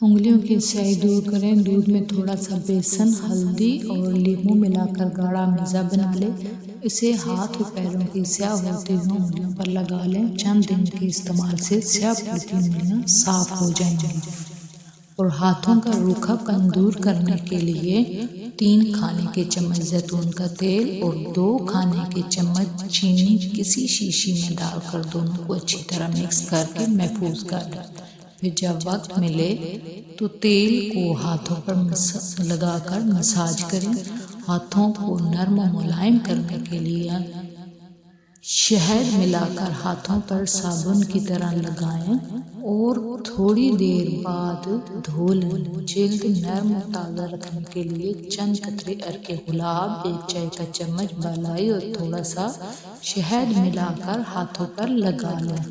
انگلیوں کی سیاہی دور کریں۔ دودھ میں تھوڑا سا بیسن، ہلدی اور لیموں ملا کر گاڑھا مزہ بنا لیں۔ اسے ہاتھ اور پیروں کی سیاہ ہوتی ہوئی انگلیوں پر لگا لیں۔ چند دن کے استعمال سے سیاہ پڑتی انگلیاں صاف ہو جائیں گی۔ اور ہاتھوں کا روکھا پن دور کرنے کے لیے 3 کھانے کے چمچ زیتون کا تیل اور 2 کھانے کے چمچ چینی کسی شیشی میں ڈال کر دونوں کو اچھی طرح مکس کر کے محفوظ کر لیں۔ پھر جب وقت ملے تو تیل کو ہاتھوں پر لگا کر مساج کریں۔ ہاتھوں کو نرم و ملائم کرنے کے لیے شہد ملا کر ہاتھوں پر صابن کی طرح لگائیں اور تھوڑی دیر بعد دھو لیں۔ جلد نرم و تازہ رکھنے کے لیے چند قطرے عرق گلاب، 1 چائے کا چمچ بالائی اور تھوڑا سا شہد ملا کر ہاتھوں پر لگا لیں۔